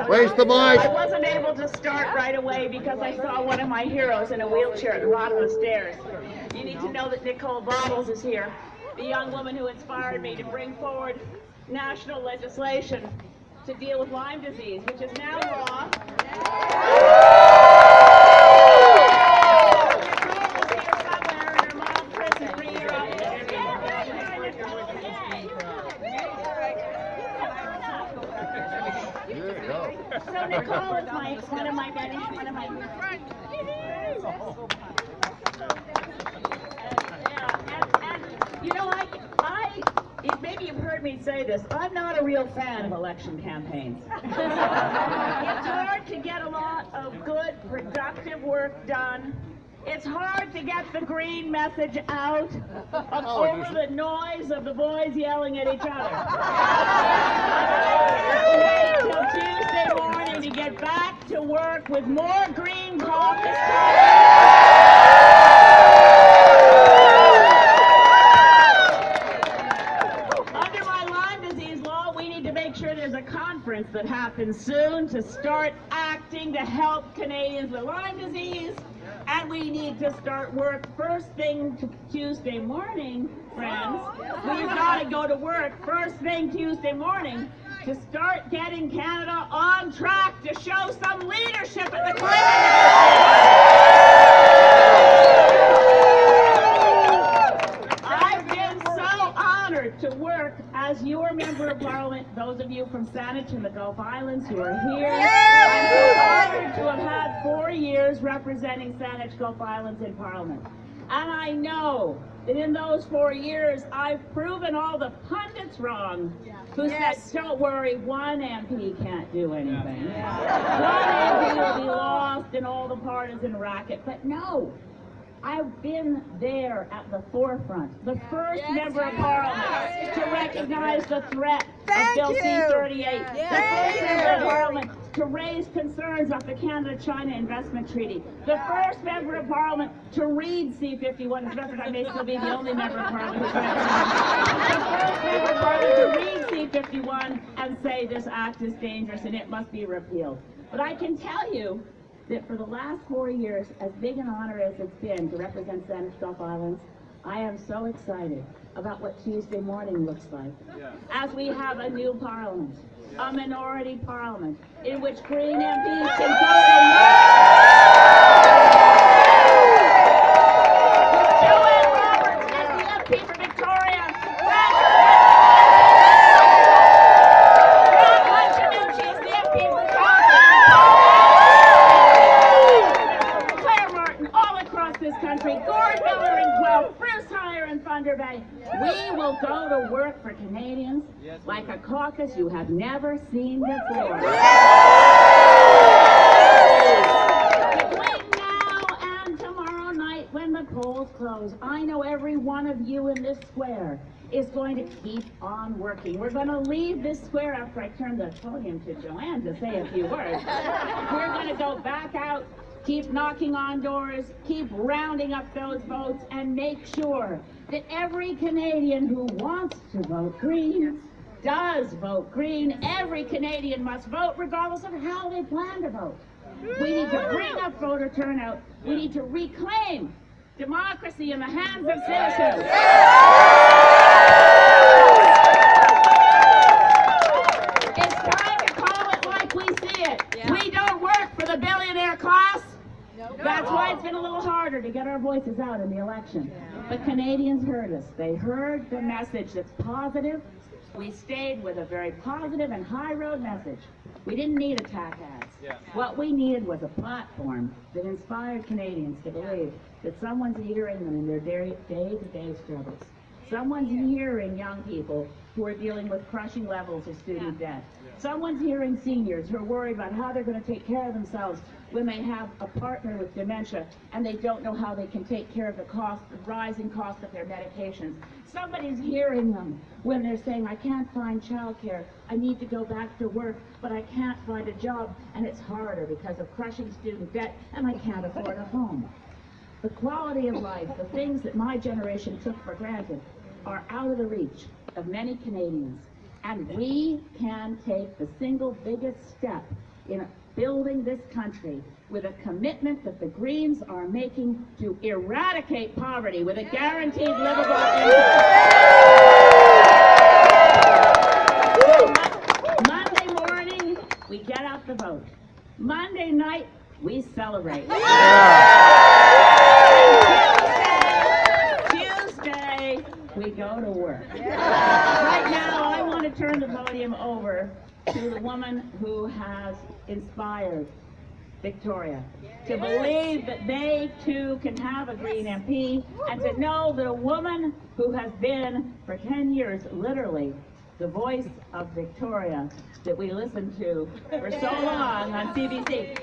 Place the mic. I wasn't able to start right away because I saw one of my heroes in a wheelchair at the bottom of the stairs. You need to know that Nicole Bottles is here, the young woman who inspired me to bring forward national legislation to deal with Lyme disease, which is now law. So Nicole is one of my and you know, maybe you've heard me say this, I'm not a real fan of election campaigns. It's hard to get a lot of good, productive work done. It's hard to get the green message out over the noise of the boys yelling at each other. Wait till Tuesday morning to get back to work with more green caucus. Under my Lyme disease law, we need to make sure there's a conference that happens soon to start acting to help Canadians with Lyme disease. And we need to start work first thing Tuesday morning, friends. We've got to go to work first thing Tuesday morning to start getting Canada on track to show some leadership at the climate. I've been so honored to work as your member of Parliament, those of you from Saanich and the Gulf Islands who are here. I'm so honored to have had 4 years representing Saanich Gulf Islands in Parliament. And I know that in those 4 years, I've proven all the pundits wrong who said, don't worry, one MP can't do anything. One MP will be lost in all the partisan racket. But no, I've been there at the forefront, the first member of Parliament to recognize the threat of Bill C-38, the first member of Parliament to raise concerns about the Canada-China Investment Treaty, the first member of Parliament to read C-51, as a matter of fact, I may still be the only member of Parliament who's read the first member of Parliament to read C-51 and say this act is dangerous and it must be repealed. But I can tell you that for the last 4 years, as big an honor as it's been to represent Saanich Gulf Islands, I am so excited about what Tuesday morning looks like. As we have a new parliament, a minority parliament, in which Green MPs can go to Joanne Roberts as the MP for Victoria, Francis is the MP for this country, Gord Miller in Guelph, Bruce Heyer in Thunder Bay. We will go to work for Canadians like a caucus you have never seen before. Between now and tomorrow night when the polls close, I know every one of you in this square is going to keep on working. We're going to leave this square after I turn the podium to Joanne to say a few words. We're going to go back out, keep knocking on doors, keep rounding up those votes, and make sure that every Canadian who wants to vote Green does vote Green. Every Canadian must vote regardless of how they plan to vote. We need to bring up voter turnout. We need to reclaim democracy in the hands of citizens. It's time to call it like we see it. We don't work for the billionaire class. That's why it's been a little harder to get our voices out in the election. But Canadians heard us. They heard the message that's positive. We stayed with a very positive and high road message. We didn't need attack ads. What we needed was a platform that inspired Canadians to believe that someone's hearing them in their day-to-day struggles. Someone's hearing young people who are dealing with crushing levels of student debt. Someone's hearing seniors who are worried about how they're going to take care of themselves when they have a partner with dementia and they don't know how they can take care of the rising cost of their medications. Somebody's hearing them when they're saying, I can't find childcare, I need to go back to work, but I can't find a job, and it's harder because of crushing student debt, and I can't afford a home. The quality of life, the things that my generation took for granted, are out of the reach of many Canadians. And we can take the single biggest step in building this country with a commitment that the Greens are making to eradicate poverty with a guaranteed livable income. Monday morning, we get out the vote. Monday night, we celebrate. Tuesday, we go to work. Right now, I want to turn the podium over to the woman who has inspired Victoria to believe that they too can have a Green MP, and to know the woman who has been for 10 years literally the voice of Victoria that we listened to for so long on CBC.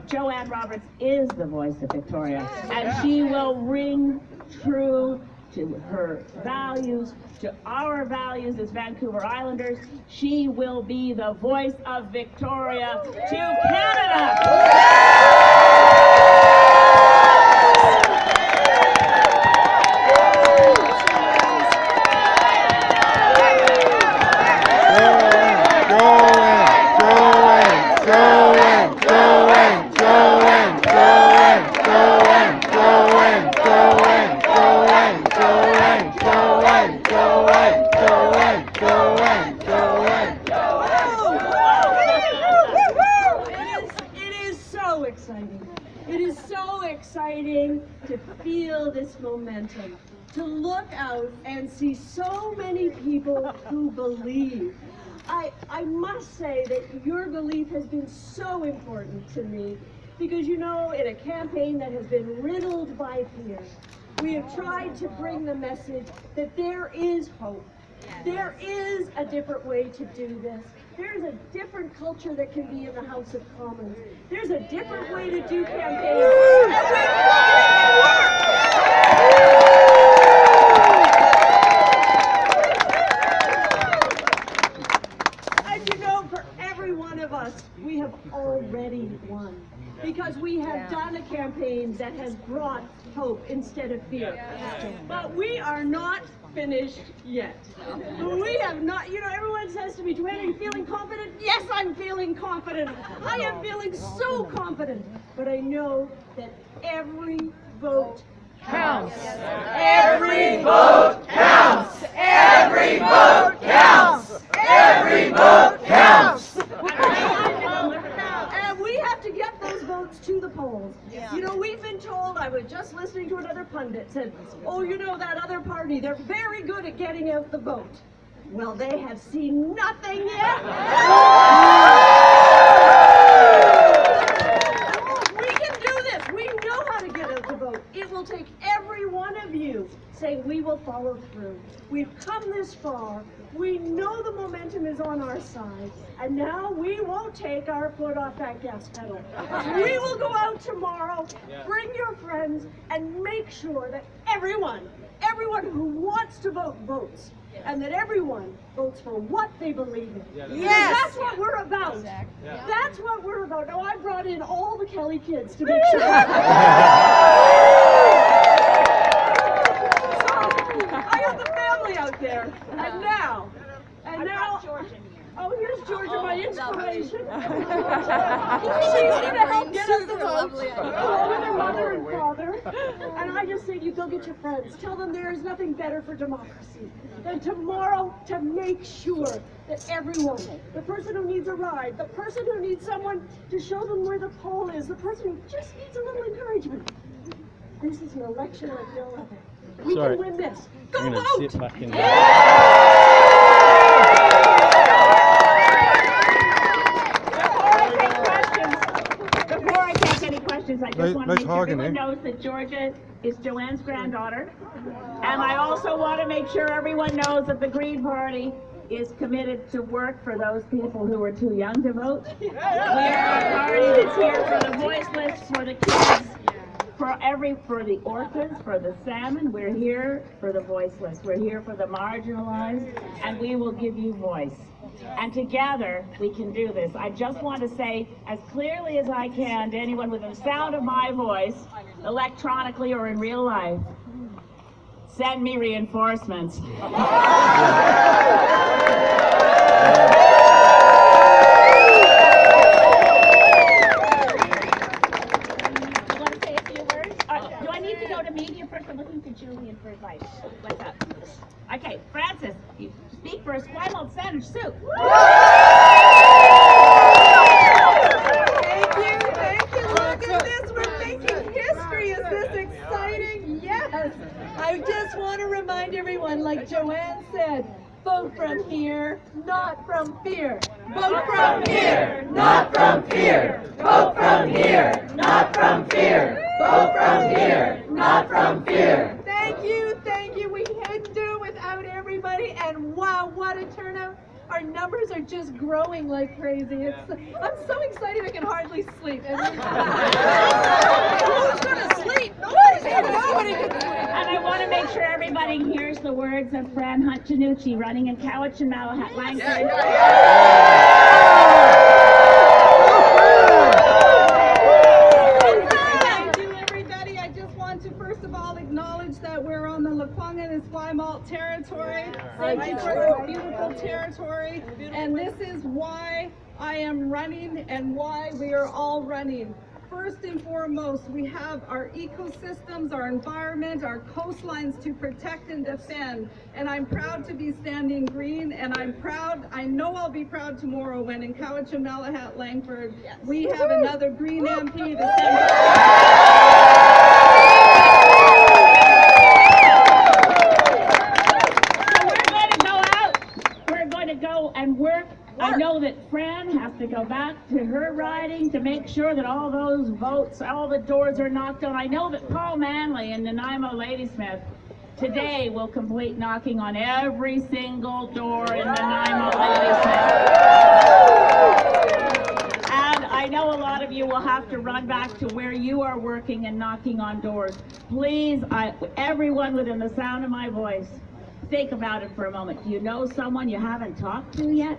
Joanne Roberts is the voice of Victoria, and she will ring true to her values, to our values as Vancouver Islanders. She will be the voice of Victoria to Canada. It is so exciting to feel this momentum, to look out and see so many people who believe. I must say that your belief has been so important to me, because you know, in a campaign that has been riddled by fear, we have tried to bring the message that there is hope. There is a different way to do this. There's a different culture that can be in the House of Commons. There's a different way to do campaigns. And you know, for every one of us, we have already won, because we have done a campaign that has brought hope instead of fear. But we are not finished yet. We have not, you know, everyone says to me, Joanne, are you feeling confident? Yes, I'm feeling confident. I am feeling so confident. But I know that every vote counts. Every vote counts. Every vote counts. Every vote counts. And we have to get those votes to the polls. You know, we've been told, I was just listening to another pundit, said, oh, you know, that other party, they're very good at getting out the vote. Well, they have seen nothing yet. We can do this. We know how to get out the vote. It will take every one of you saying we will follow through. We've come this far. We know the momentum is on our side, and now we won't take our foot off that gas pedal. We will go out tomorrow, bring your friends, and make sure that everyone who wants to vote, votes. And that everyone votes for what they believe in. Yes. That's what we're about. That's what we're about. Now, I brought in all the Kelly kids to make sure. So, I got the family out there. And now, oh, here's Georgia, my inspiration. She's going to help get us the vote, along with her mother and father. And I just say, you go get your friends. Tell them there is nothing better for democracy than tomorrow to make sure that everyone, the person who needs a ride, the person who needs someone to show them where the poll is, the person who just needs a little encouragement. This is an election like no other. We can win this. Go vote! Before I take any questions, I just want to make sure everyone knows that Georgia is Joanne's granddaughter. And I also want to make sure everyone knows that the Green Party is committed to work for those people who are too young to vote. We are a party that's here for the voiceless, for the kids, for the orcas, for the salmon. We're here for the voiceless. We're here for the marginalized, and we will give you voice. And together, we can do this. I just want to say as clearly as I can to anyone with the sound of my voice, electronically or in real life, send me reinforcements. soup. Thank you. Look at this. We're making history. Is this exciting? Yes. I just want to remind everyone, like Joanne said, vote from here, not from fear. Vote from here, not from fear. Vote from here, not from fear. Vote from here, not from fear. Thank you, thank you. We couldn't do it without everybody, and wow, what a turnout. Our numbers are just growing like crazy. I'm so excited I can hardly sleep. Who's gonna sleep? Nobody can sleep. And I want to make sure everybody hears the words of Fran Hunt-Janucci running in Cowichan and Malahat Langford. Thank you, everybody. I just want to first of all acknowledge that we're on the Lekwungen and Esquimalt territory. Thank you for this beautiful territory. And this is why I am running and why we are all running. First and foremost, we have our ecosystems, our environment, our coastlines to protect and defend. And I'm proud to be standing green, and I'm proud, I know I'll be proud tomorrow when in Cowichan, Malahat, Langford, we have another green MP to send. And work. I know that Fran has to go back to her riding to make sure that all those votes, all the doors are knocked on. I know that Paul Manley and Nanaimo Ladysmith today will complete knocking on every single door in Nanaimo Ladysmith. And I know a lot of you will have to run back to where you are working and knocking on doors. Please, everyone within the sound of my voice, think about it for a moment. Do you know someone you haven't talked to yet?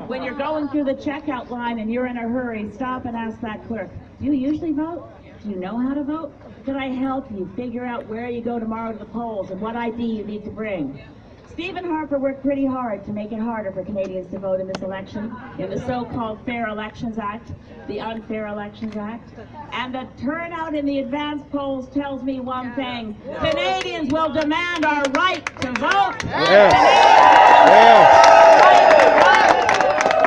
When you're going through the checkout line and you're in a hurry, stop and ask that clerk, do you usually vote? Do you know how to vote? Can I help you figure out where you go tomorrow to the polls and what ID you need to bring? Stephen Harper worked pretty hard to make it harder for Canadians to vote in this election, in the so-called Fair Elections Act, the Unfair Elections Act. And the turnout in the advance polls tells me one thing. Canadians will demand our right to vote.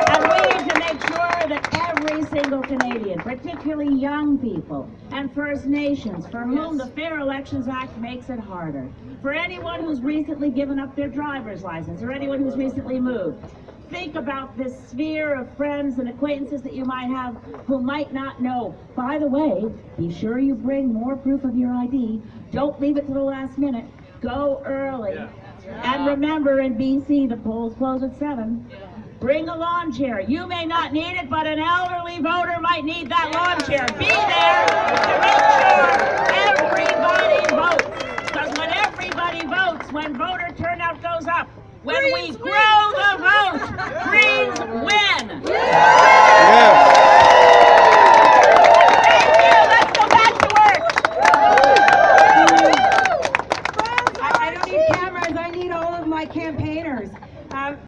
And we need to make sure that every single Canadian, particularly young people and First Nations, for whom the Fair Elections Act makes it harder, for anyone who's recently given up their driver's license or anyone who's recently moved, think about this sphere of friends and acquaintances that you might have who might not know. By the way, be sure you bring more proof of your ID. Don't leave it to the last minute. Go early. And remember, in BC, the polls close at 7. Bring a lawn chair. You may not need it, but an elderly voter might need that lawn chair. Be there to make